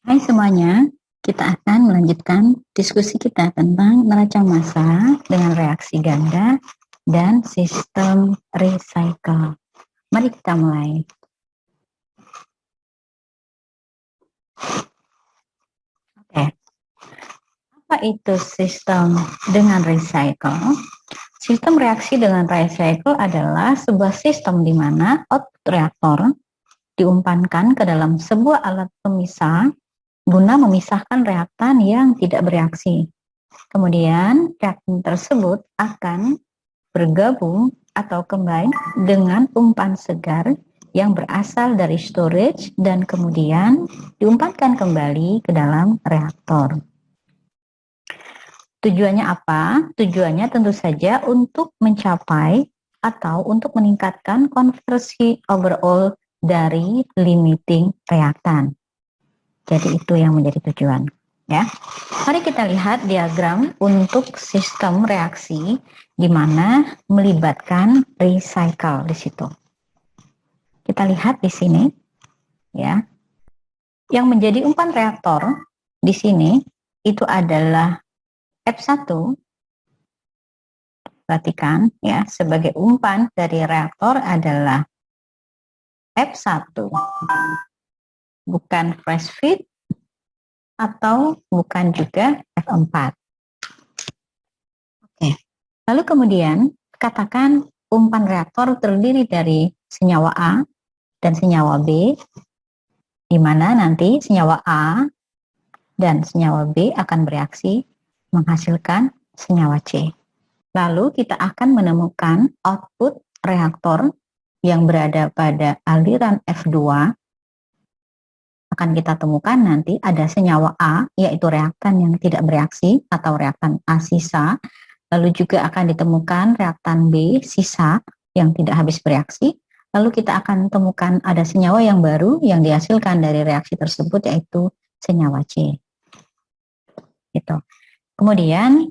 Hai semuanya, kita akan melanjutkan diskusi kita tentang neraca massa dengan reaksi ganda dan sistem recycle. Mari kita mulai. Oke, apa itu sistem dengan recycle? Sistem reaksi dengan recycle adalah sebuah sistem di mana output reaktor diumpankan ke dalam sebuah alat pemisah guna memisahkan reaktan yang tidak bereaksi. Kemudian reaktan tersebut akan bergabung atau combine dengan umpan segar yang berasal dari storage dan kemudian diumpankan kembali ke dalam reaktor. Tujuannya apa? Tujuannya tentu saja untuk mencapai atau untuk meningkatkan konversi overall dari limiting reaktan. Jadi itu yang menjadi tujuan, ya. Mari kita lihat diagram untuk sistem reaksi di mana melibatkan recycle di situ. Kita lihat di sini, ya. Yang menjadi umpan reaktor di sini itu adalah F1. Perhatikan, ya, sebagai umpan dari reaktor adalah F1. Bukan fresh feed atau bukan juga F4. Oke. Lalu kemudian katakan umpan reaktor terdiri dari senyawa A dan senyawa B, di mana nanti senyawa A dan senyawa B akan bereaksi menghasilkan senyawa C. Lalu kita akan menemukan output reaktor yang berada pada aliran F2. Akan kita temukan nanti ada senyawa A, yaitu reaktan yang tidak bereaksi atau reaktan A sisa. Lalu juga akan ditemukan reaktan B sisa yang tidak habis bereaksi. Lalu kita akan temukan ada senyawa yang baru yang dihasilkan dari reaksi tersebut, yaitu senyawa C. Gitu. Kemudian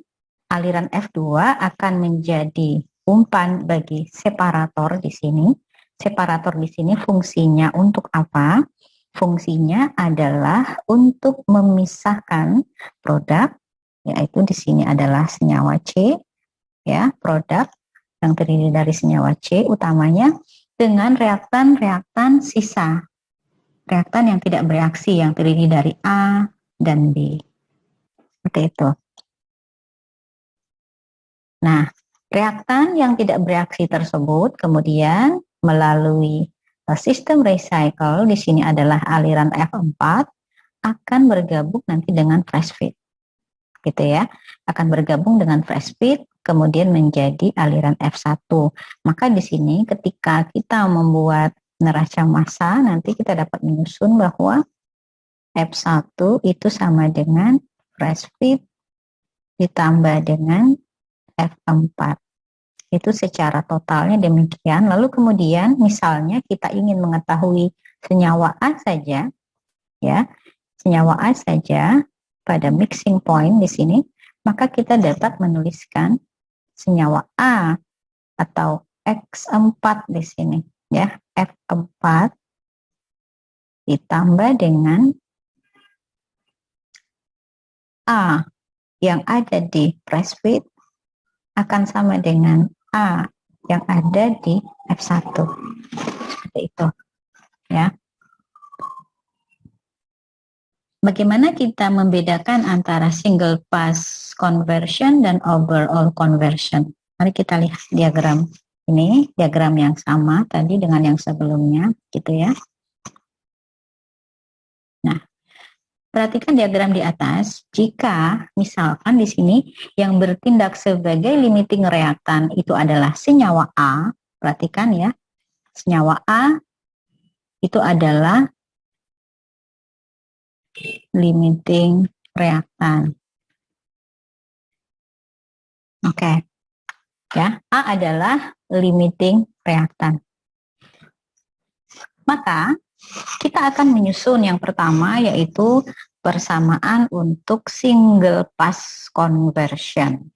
aliran F2 akan menjadi umpan bagi separator di sini. Separator di sini fungsinya untuk apa? Fungsinya adalah untuk memisahkan produk, yaitu di sini adalah senyawa C, ya, produk yang terdiri dari senyawa C utamanya dengan reaktan-reaktan sisa, reaktan yang tidak bereaksi yang terdiri dari A dan B. Seperti itu. Nah, reaktan yang tidak bereaksi tersebut kemudian melalui sistem recycle, di sini adalah aliran F4, akan bergabung nanti dengan fresh feed. Gitu ya, akan bergabung dengan fresh feed, kemudian menjadi aliran F1. Maka di sini ketika kita membuat neraca massa, nanti kita dapat menyusun bahwa F1 itu sama dengan fresh feed ditambah dengan F4. Itu secara totalnya demikian. Lalu kemudian misalnya kita ingin mengetahui senyawa A saja, ya, senyawa A saja pada mixing point di sini, maka kita dapat menuliskan senyawa A atau X4 di sini, ya, F4 ditambah dengan A yang ada di fresh feed akan sama dengan A yang ada di F1. Seperti itu, ya. Bagaimana kita membedakan antara single pass conversion dan overall conversion? Mari kita lihat diagram ini, diagram yang sama tadi dengan yang sebelumnya, gitu ya. Nah, perhatikan diagram di atas. Jika misalkan di sini yang bertindak sebagai limiting reaktan itu adalah senyawa A, perhatikan ya, senyawa A itu adalah limiting reaktan. Oke. Ya, A adalah limiting reaktan. Maka kita akan menyusun yang pertama yaitu persamaan untuk single pass conversion.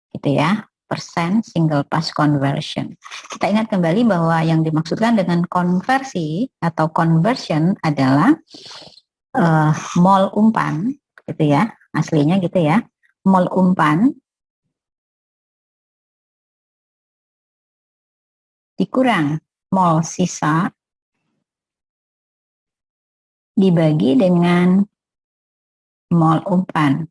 Gitu ya, persen single pass conversion. Kita ingat kembali bahwa yang dimaksudkan dengan konversi atau conversion adalah mol umpan gitu ya, aslinya gitu ya, mol umpan dikurang mol sisa dibagi dengan mol umpan.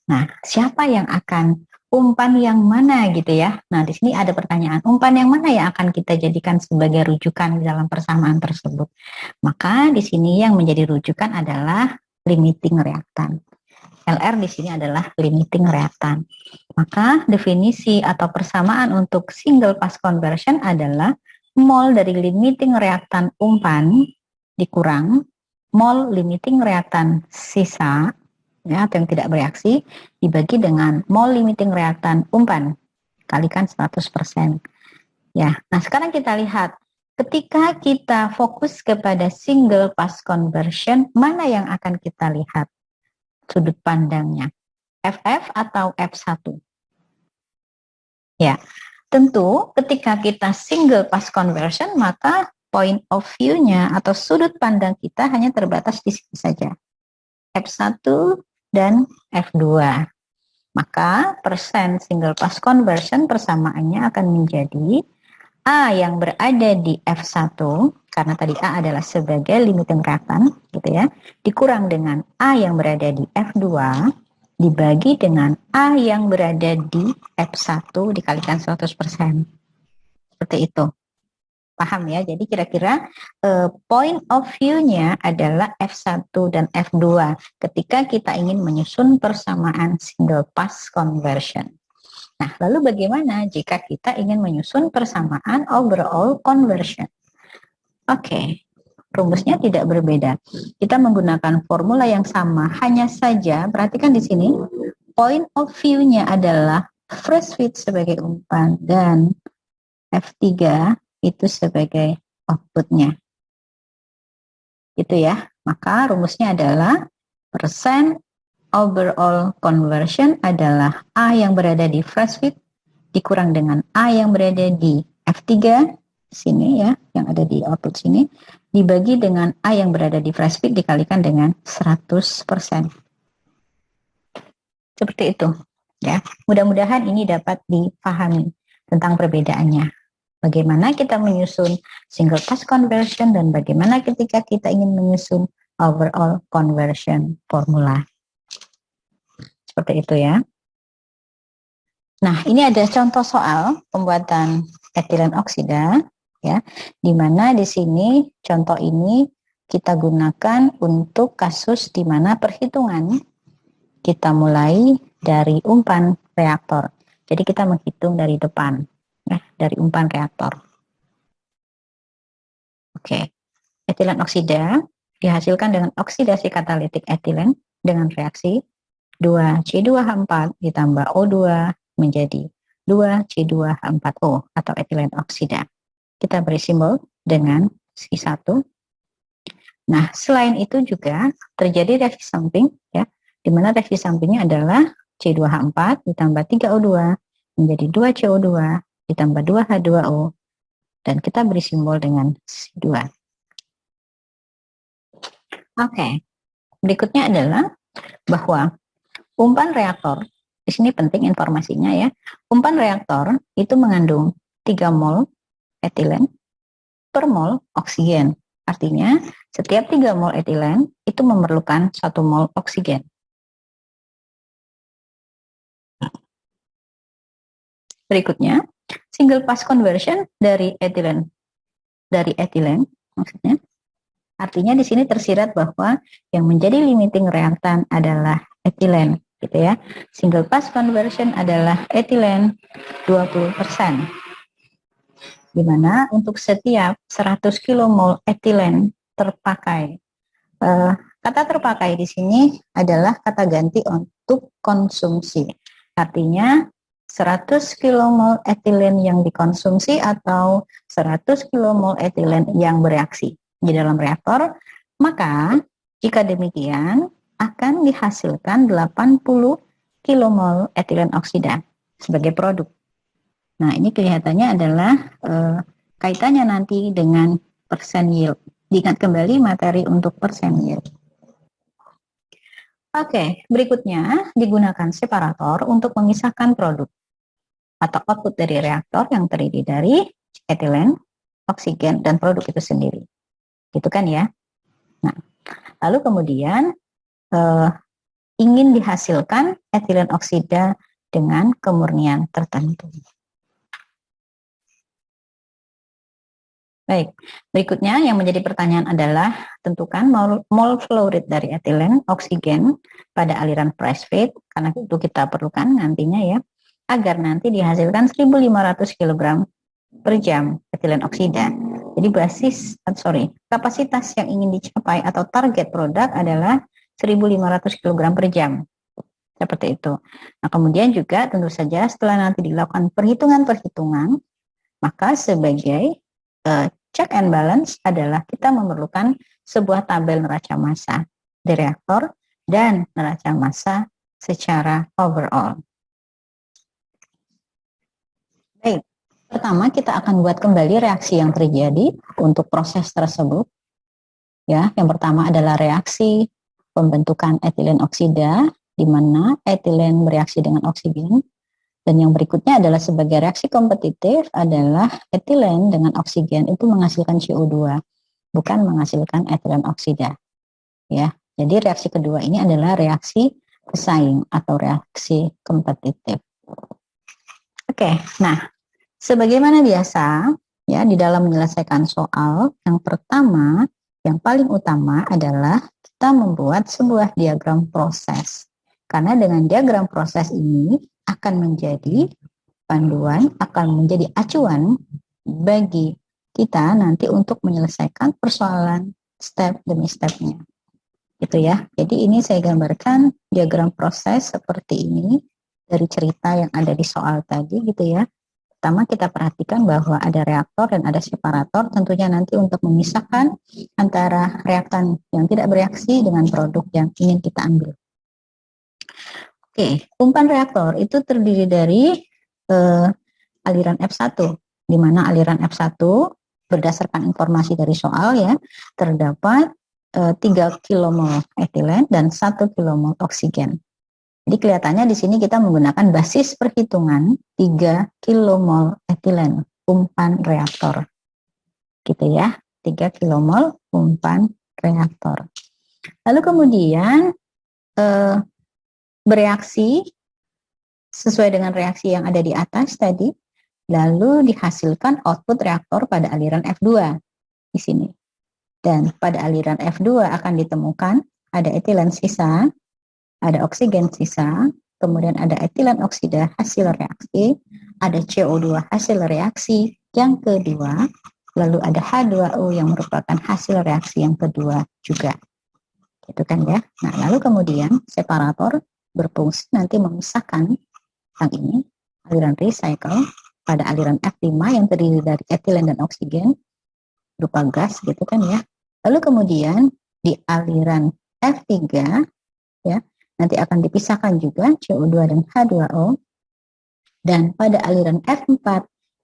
Nah, siapa yang akan umpan yang mana gitu ya? Nah, di sini ada pertanyaan, umpan yang mana yang akan kita jadikan sebagai rujukan dalam persamaan tersebut? Maka di sini yang menjadi rujukan adalah limiting reaktan. LR di sini adalah limiting reaktan. Maka definisi atau persamaan untuk single pass conversion adalah mol dari limiting reaktan umpan dikurang mol limiting reaktan sisa ya, atau yang tidak bereaksi dibagi dengan mol limiting reaktan umpan kalikan 100%. Ya, nah sekarang kita lihat ketika kita fokus kepada single pass conversion, mana yang akan kita lihat sudut pandangnya? FF atau F1? Ya, tentu ketika kita single pass conversion, maka point of view-nya atau sudut pandang kita hanya terbatas di sini saja. F1 dan F2. Maka persen single pass conversion persamaannya akan menjadi A yang berada di F1, karena tadi A adalah sebagai limiting reaktan, gitu ya, dikurang dengan A yang berada di F2, dibagi dengan A yang berada di F1 dikalikan 100%. Seperti itu. Paham ya? Jadi kira-kira point of view-nya adalah F1 dan F2 ketika kita ingin menyusun persamaan single pass conversion. Nah, lalu bagaimana jika kita ingin menyusun persamaan overall conversion? Oke, rumusnya tidak berbeda. Kita menggunakan formula yang sama, hanya saja perhatikan di sini point of view-nya adalah fresh feed sebagai umpan dan F3 itu sebagai outputnya. Gitu ya. Maka rumusnya adalah persen overall conversion adalah A yang berada di fresh feed dikurang dengan A yang berada di F3 sini ya, yang ada di output sini, dibagi dengan A yang berada di fresh feed dikalikan dengan 100%. Seperti itu ya. Mudah-mudahan ini dapat dipahami tentang perbedaannya. Bagaimana kita menyusun single pass conversion dan bagaimana ketika kita ingin menyusun overall conversion formula. Seperti itu ya. Nah, ini ada contoh soal pembuatan etilen oksida ya, di mana di sini contoh ini kita gunakan untuk kasus di mana perhitungan kita mulai dari umpan reaktor. Jadi kita menghitung dari depan. Dari umpan reaktor. Oke, etilen oksida dihasilkan dengan oksidasi katalitik etilen dengan reaksi 2C2H4 ditambah O2 menjadi 2C2H4O atau etilen oksida. Kita beri simbol dengan C1. Nah, selain itu juga terjadi reaksi samping ya, di mana reaksi sampingnya adalah C2H4 ditambah 3O2 menjadi 2CO2 ditambah 2H2O dan kita beri simbol dengan C2. Oke. Berikutnya adalah bahwa umpan reaktor, di sini penting informasinya ya. Umpan reaktor itu mengandung 3 mol etilen per mol oksigen. Artinya, setiap 3 mol etilen itu memerlukan 1 mol oksigen. Berikutnya, single pass conversion dari etilen maksudnya. Artinya di sini tersirat bahwa yang menjadi limiting reaktan adalah etilen, gitu ya. Single pass conversion adalah etilen 20%. Di mana untuk setiap 100 kmol etilen terpakai. Kata terpakai di sini adalah kata ganti untuk konsumsi. Artinya 100 kmol etilen yang dikonsumsi atau 100 kmol etilen yang bereaksi di dalam reaktor, maka jika demikian akan dihasilkan 80 kmol etilen oksida sebagai produk. Nah, ini kelihatannya adalah kaitannya nanti dengan persen yield. Diingat kembali materi untuk persen. Oke, berikutnya digunakan separator untuk memisahkan produk atau output dari reaktor yang terdiri dari etilen, oksigen, dan produk itu sendiri. Gitu kan ya? Nah, lalu kemudian ingin dihasilkan etilen oksida dengan kemurnian tertentu. Baik, berikutnya yang menjadi pertanyaan adalah tentukan mol flow rate dari etilen oksigen pada aliran press feed, karena itu kita perlukan nantinya ya, agar nanti dihasilkan 1.500 kg per jam etilen oksida. Jadi kapasitas yang ingin dicapai atau target produk adalah 1.500 kg per jam. Seperti itu. Nah, kemudian juga tentu saja setelah nanti dilakukan perhitungan-perhitungan, maka sebagai check and balance adalah kita memerlukan sebuah tabel neraca massa di reaktor dan neraca massa secara overall. Baik, pertama kita akan buat kembali reaksi yang terjadi untuk proses tersebut. Ya, yang pertama adalah reaksi pembentukan etilen oksida, di mana etilen bereaksi dengan oksigen. Dan yang berikutnya adalah sebagai reaksi kompetitif adalah etilen dengan oksigen itu menghasilkan CO2, bukan menghasilkan etilen oksida. Ya, jadi reaksi kedua ini adalah reaksi pesaing atau reaksi kompetitif. Oke, nah sebagaimana biasa ya di dalam menyelesaikan soal, yang pertama, yang paling utama adalah kita membuat sebuah diagram proses. Karena dengan diagram proses ini akan menjadi panduan, akan menjadi acuan bagi kita nanti untuk menyelesaikan persoalan step demi stepnya. Gitu ya. Jadi ini saya gambarkan diagram proses seperti ini dari cerita yang ada di soal tadi gitu ya. Pertama kita perhatikan bahwa ada reaktor dan ada separator, tentunya nanti untuk memisahkan antara reaktan yang tidak bereaksi dengan produk yang ingin kita ambil. Oke, umpan reaktor itu terdiri dari aliran F1, di mana aliran F1 berdasarkan informasi dari soal ya, terdapat 3 kmol etilen dan 1 kmol oksigen. Jadi kelihatannya di sini kita menggunakan basis perhitungan 3 kmol etilen umpan reaktor. Gitu ya, 3 kmol umpan reaktor. Lalu kemudian bereaksi sesuai dengan reaksi yang ada di atas tadi, lalu dihasilkan output reaktor pada aliran F2 di sini. Dan pada aliran F2 akan ditemukan ada etilen sisa, ada oksigen sisa, kemudian ada etilen oksida hasil reaksi, ada CO2 hasil reaksi yang kedua, lalu ada H2O yang merupakan hasil reaksi yang kedua juga. Gitu kan ya. Nah, lalu kemudian separator berfungsi nanti memisahkan yang ini, aliran recycle pada aliran F5 yang terdiri dari etilen dan oksigen berupa gas gitu kan ya. Lalu kemudian di aliran F3 ya, nanti akan dipisahkan juga CO2 dan H2O. Dan pada aliran F4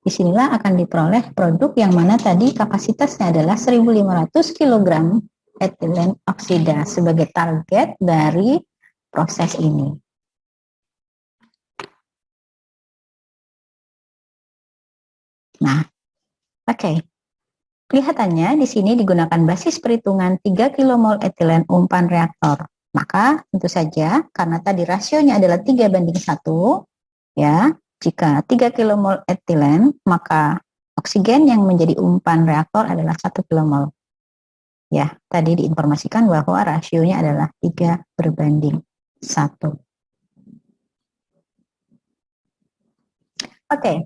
disinilah akan diperoleh produk yang mana tadi kapasitasnya adalah 1.500 kg etilen oksida sebagai target dari proses ini. Nah, oke. Kelihatannya di sini digunakan basis perhitungan 3 kmol etilen umpan reaktor. Maka tentu saja karena tadi rasionya adalah 3:1, ya, jika 3 kmol etilen, maka oksigen yang menjadi umpan reaktor adalah 1 kmol. Ya, tadi diinformasikan bahwa rasionya adalah 3:1. Oke,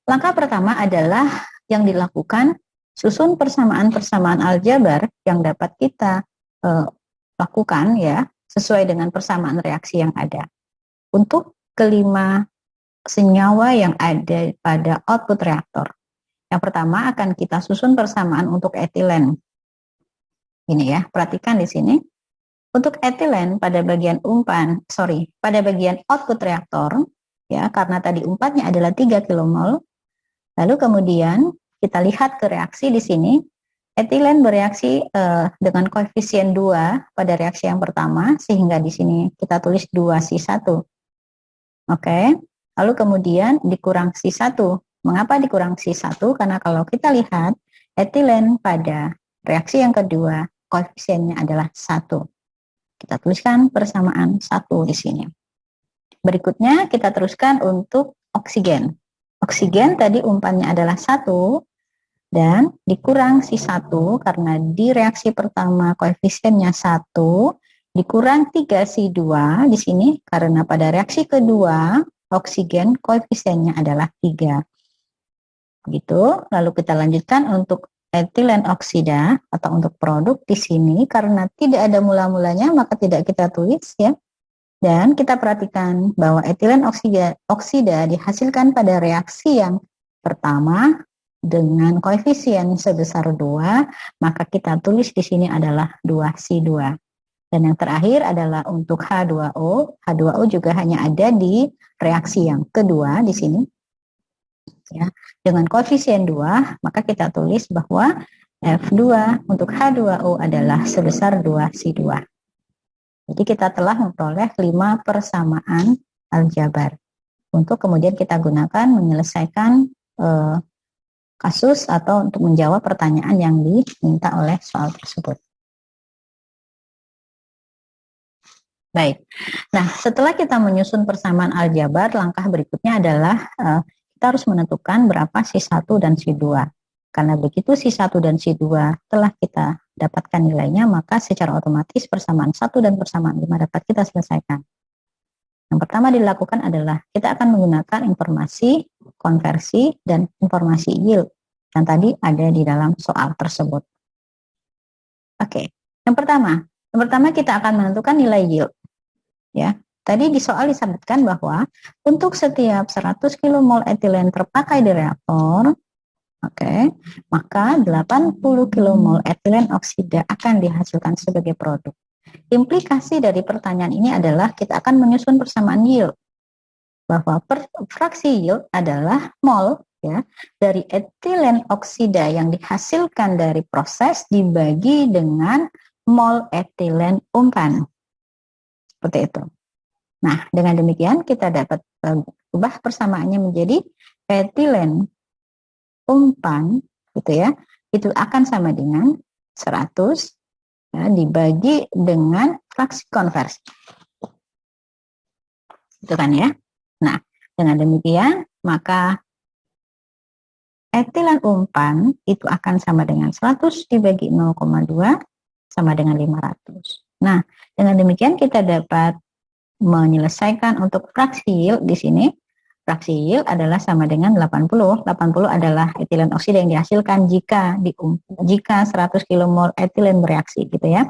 langkah pertama adalah yang dilakukan susun persamaan-persamaan aljabar yang dapat kita lakukan ya sesuai dengan persamaan reaksi yang ada. Untuk kelima senyawa yang ada pada output reaktor. Yang pertama akan kita susun persamaan untuk etilen. Ini ya, perhatikan di sini. Untuk etilen pada bagian pada bagian output reaktor, ya, karena tadi umpannya adalah 3 kmol. Lalu kemudian kita lihat ke reaksi di sini, etilen bereaksi dengan koefisien 2 pada reaksi yang pertama, sehingga di sini kita tulis 2C1. Oke, lalu kemudian dikurang C1. Mengapa dikurang C1? Karena kalau kita lihat etilen pada reaksi yang kedua, koefisiennya adalah 1. Kita tuliskan persamaan 1 di sini. Berikutnya kita teruskan untuk oksigen. Oksigen tadi umpannya adalah 1 dan dikurang C1 karena di reaksi pertama koefisiennya 1 dikurang 3C2 di sini karena pada reaksi kedua oksigen koefisiennya adalah 3. Begitu. Lalu kita lanjutkan untuk etilen oksida atau untuk produk di sini karena tidak ada mula-mulanya maka tidak kita tulis ya. Dan kita perhatikan bahwa etilen oksida dihasilkan pada reaksi yang pertama dengan koefisien sebesar 2, maka kita tulis di sini adalah 2C2. Dan yang terakhir adalah untuk H2O. H2O juga hanya ada di reaksi yang kedua di sini. Ya, dengan koefisien 2, maka kita tulis bahwa F2 untuk H2O adalah sebesar 2C2. Jadi kita telah memperoleh 5 persamaan aljabar untuk kemudian kita gunakan menyelesaikan kasus atau untuk menjawab pertanyaan yang diminta oleh soal tersebut. Baik, nah setelah kita menyusun persamaan aljabar, langkah berikutnya adalah kita harus menentukan berapa C1 dan C2. Karena begitu C1 dan C2 telah kita dapatkan nilainya, maka secara otomatis persamaan 1 dan persamaan 5 dapat kita selesaikan. Yang pertama dilakukan adalah kita akan menggunakan informasi konversi dan informasi yield yang tadi ada di dalam soal tersebut. Oke, yang pertama kita akan menentukan nilai yield. Ya, tadi di soal disebutkan bahwa untuk setiap 100 kmol etilen terpakai di reaktor, maka 80 kmol etilen oksida akan dihasilkan sebagai produk. Implikasi dari pertanyaan ini adalah kita akan menyusun persamaan yield. Bahwa fraksi yield adalah mol ya dari etilen oksida yang dihasilkan dari proses dibagi dengan mol etilen umpan. Seperti itu. Nah, dengan demikian kita dapat ubah persamaannya menjadi etilen umpan gitu ya, itu akan sama dengan 100 ya, dibagi dengan fraksi konversi. Itu kan ya. Nah, dengan demikian maka etilen umpan itu akan sama dengan 100 dibagi 0,2 sama dengan 500. Nah, dengan demikian kita dapat menyelesaikan untuk fraksi yield di sini. Fraksi yield adalah sama dengan 80. 80 adalah etilen oksida yang dihasilkan jika 100 kmol etilen bereaksi gitu ya.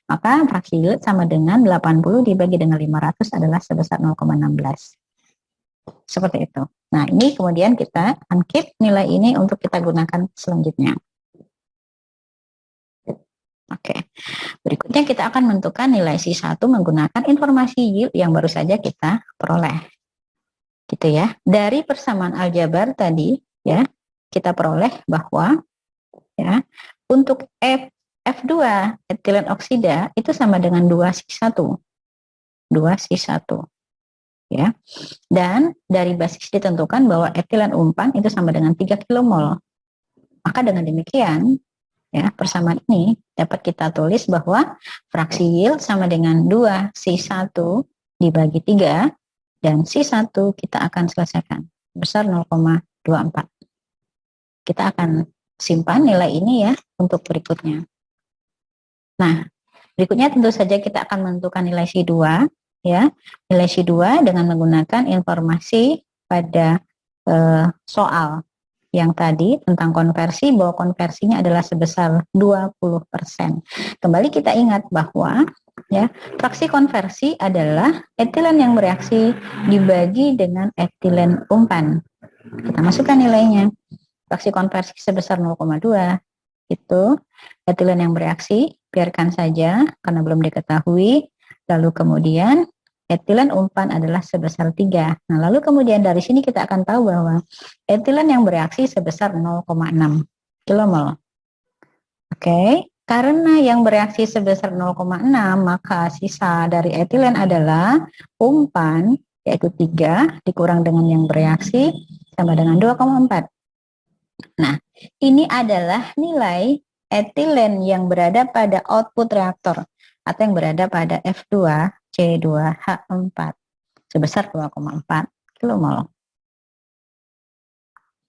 Maka fraksi yield sama dengan 80 dibagi dengan 500 adalah sebesar 0,16. Seperti itu. Nah, ini kemudian kita unkip nilai ini untuk kita gunakan selanjutnya. Oke. Berikutnya kita akan menentukan nilai C1 menggunakan informasi yield yang baru saja kita peroleh. Gitu ya. Dari persamaan aljabar tadi ya, kita peroleh bahwa ya, untuk F2 etilen oksida itu sama dengan 2C1. 2C1. Ya. Dan dari basis ditentukan bahwa etilen umpan itu sama dengan 3 kmol. Maka dengan demikian ya, persamaan ini dapat kita tulis bahwa fraksi yield sama dengan 2C1 dibagi 3 dan C1 kita akan selesaikan besar 0,24. Kita akan simpan nilai ini ya untuk berikutnya. Nah, berikutnya tentu saja kita akan menentukan nilai C2 ya. Nilai C2 dengan menggunakan informasi pada soal yang tadi tentang konversi, bahwa konversinya adalah sebesar 20%. Kembali kita ingat bahwa ya, fraksi konversi adalah etilen yang bereaksi dibagi dengan etilen umpan. Kita masukkan nilainya. Fraksi konversi sebesar 0,2 itu etilen yang bereaksi, biarkan saja karena belum diketahui. Lalu kemudian etilen umpan adalah sebesar 3. Nah, lalu kemudian dari sini kita akan tahu bahwa etilen yang bereaksi sebesar 0,6 kmol. Oke, karena yang bereaksi sebesar 0,6, maka sisa dari etilen adalah umpan, yaitu 3 dikurang dengan yang bereaksi sama dengan 2,4. Nah, ini adalah nilai etilen yang berada pada output reaktor atau yang berada pada F2C2H4 sebesar 2,4 kilomol.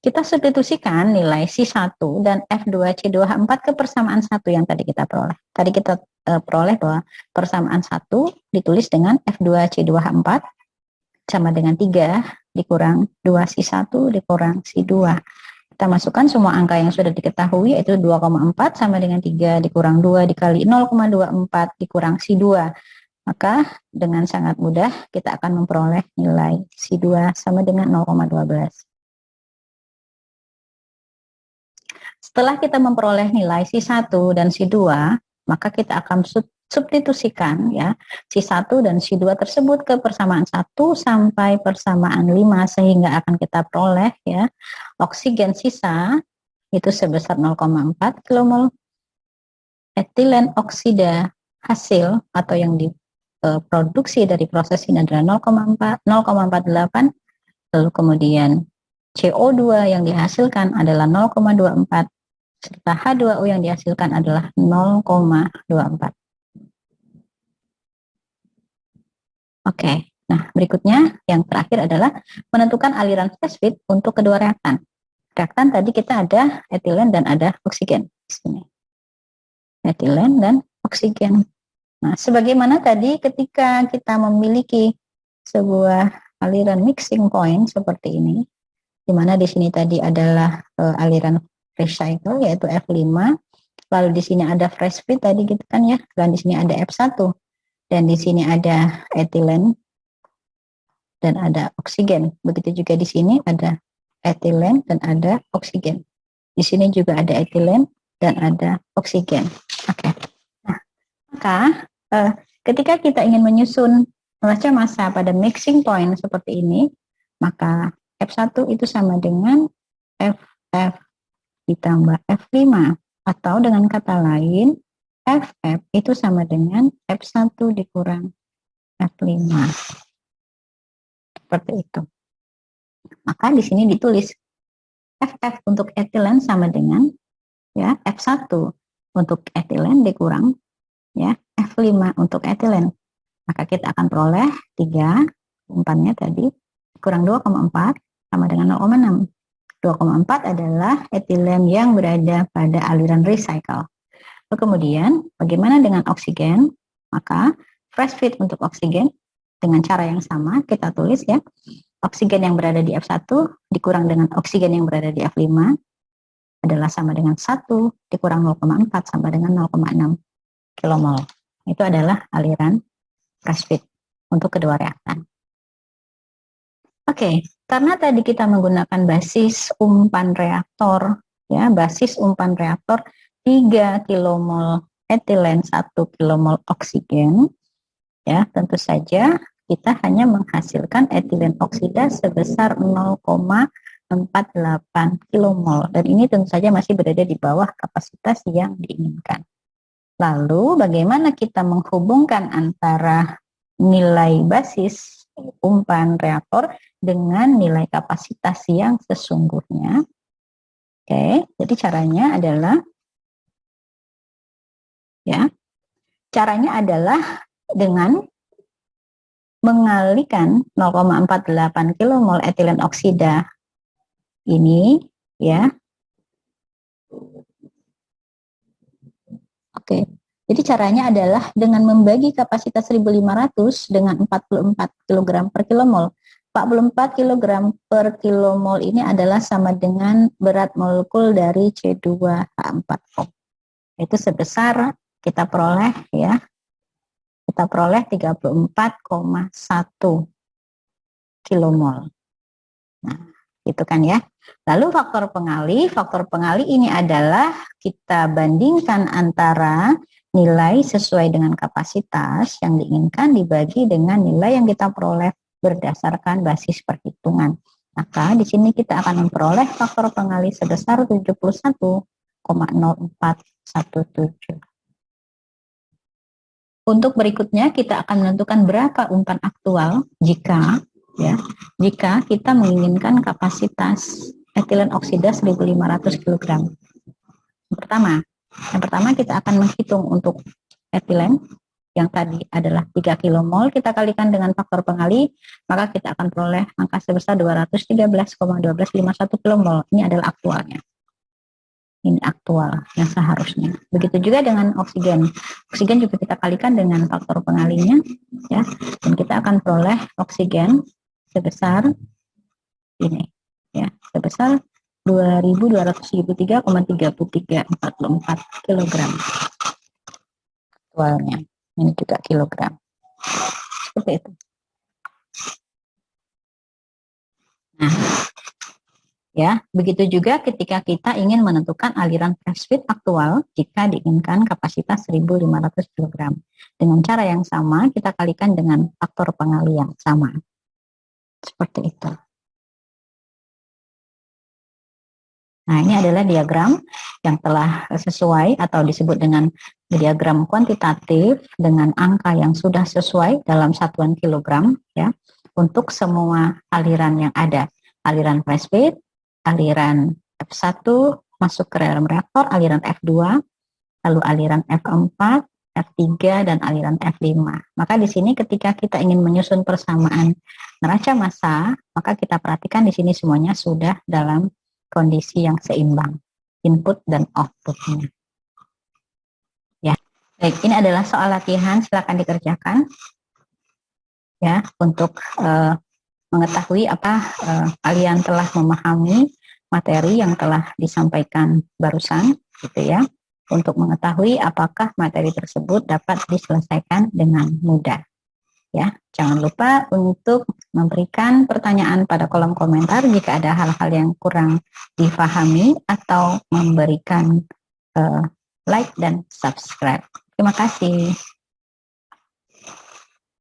Kita substitusikan nilai C1 dan F2C2H4 ke persamaan 1 yang tadi kita peroleh. Tadi kita peroleh bahwa persamaan 1 ditulis dengan F2C2H4 sama dengan 3 dikurang 2C1 dikurang C2. Kita masukkan semua angka yang sudah diketahui, yaitu 2,4 sama dengan 3 dikurang 2 dikali 0,24 dikurang C2. Maka dengan sangat mudah kita akan memperoleh nilai C2 sama dengan 0,12. Setelah kita memperoleh nilai C1 dan C2, maka kita akan substitusikan ya C1 dan C2 tersebut ke persamaan 1 sampai persamaan 5 sehingga akan kita peroleh ya oksigen sisa itu sebesar 0,4 kilomol, etilen oksida hasil atau yang diproduksi dari proses ini adalah 0,48, lalu kemudian CO2 yang dihasilkan adalah 0,24 serta H2O yang dihasilkan adalah 0,24. Oke, nah berikutnya yang terakhir adalah menentukan aliran fast feed untuk kedua reaktan. Reaktan tadi kita ada etilen dan ada oksigen di sini. Etilen dan oksigen. Nah, sebagaimana tadi ketika kita memiliki sebuah aliran mixing point seperti ini, di mana di sini tadi adalah aliran recycle yaitu F5, lalu di sini ada fresh feed tadi gitu kan ya, dan di sini ada F1 dan di sini ada etilen dan ada oksigen. Begitu juga di sini ada etilen dan ada oksigen. Di sini juga ada etilen dan ada oksigen. Oke. Nah, maka ketika kita ingin menyusun neraca massa pada mixing point seperti ini, maka F1 itu sama dengan FF ditambah F5, atau dengan kata lain FF itu sama dengan F1 dikurang F5. Seperti itu. Maka di sini ditulis FF untuk etilen sama dengan ya F1 untuk etilen dikurang ya F5 untuk etilen. Maka kita akan peroleh 3 umpannya tadi kurang 2,4 sama dengan 0,6. 2,4 adalah etilen yang berada pada aliran recycle. Lalu kemudian bagaimana dengan oksigen? Maka fresh feed untuk oksigen dengan cara yang sama kita tulis ya. Oksigen yang berada di F1 dikurang dengan oksigen yang berada di F5 adalah sama dengan 1 dikurang 0,4 sama dengan 0,6 kilomol. Itu adalah aliran fresh feed untuk kedua reaktan. Oke, karena tadi kita menggunakan basis umpan reaktor, ya, basis umpan reaktor 3 kilomol etilen, 1 kilomol oksigen, ya, tentu saja kita hanya menghasilkan etilen oksida sebesar 0,48 kilomol, dan ini tentu saja masih berada di bawah kapasitas yang diinginkan. Lalu bagaimana kita menghubungkan antara nilai basis umpan reaktor dengan nilai kapasitas yang sesungguhnya? Oke, jadi caranya adalah ya, caranya adalah dengan mengalihkan 0,48 kilomol etilen oksida ini ya. Oke. Jadi caranya adalah dengan membagi kapasitas 1500 dengan 44 kg per kilomol. 44 kg per kilomol ini adalah sama dengan berat molekul dari C2H4O. Itu sebesar kita peroleh ya. Kita peroleh 34,1 kilomol. Nah, gitu kan ya. Lalu faktor pengali ini adalah kita bandingkan antara nilai sesuai dengan kapasitas yang diinginkan dibagi dengan nilai yang kita peroleh berdasarkan basis perhitungan. Maka di sini kita akan memperoleh faktor pengali sebesar 71,04 Untuk berikutnya kita akan menentukan berapa umpan aktual jika kita menginginkan kapasitas etilen oksida 1.500 kg. Yang pertama kita akan menghitung untuk etilen yang tadi adalah 3 kmol, kita kalikan dengan faktor pengali, maka kita akan peroleh angka sebesar 213,1251 kmol. Ini adalah aktualnya. Ini aktual yang seharusnya. Begitu juga dengan oksigen. Oksigen juga kita kalikan dengan faktor pengalinya, ya, dan kita akan peroleh oksigen sebesar ini, ya, sebesar 2273,3344 kg. Aktualnya. Ini juga kilogram. Seperti itu. Nah, ya, begitu juga ketika kita ingin menentukan aliran fresh feed aktual jika diinginkan kapasitas 1.500 kg. Dengan cara yang sama, kita kalikan dengan faktor pengali yang sama. Seperti itu. Nah, ini adalah diagram yang telah sesuai atau disebut dengan diagram kuantitatif dengan angka yang sudah sesuai dalam satuan kilogram, ya, untuk semua aliran yang ada. Aliran fresh feed, aliran F1 masuk ke dalam reaktor, aliran F2, lalu aliran F4, F3, dan aliran F5. Maka di sini ketika kita ingin menyusun persamaan neraca massa, maka kita perhatikan di sini semuanya sudah dalam kondisi yang seimbang, input dan outputnya. Ya, baik, ini adalah soal latihan, silakan dikerjakan ya untuk mengetahui apa kalian telah memahami materi yang telah disampaikan barusan, gitu ya, untuk mengetahui apakah materi tersebut dapat diselesaikan dengan mudah. Ya, jangan lupa untuk memberikan pertanyaan pada kolom komentar jika ada hal-hal yang kurang difahami atau memberikan like dan subscribe. Terima kasih.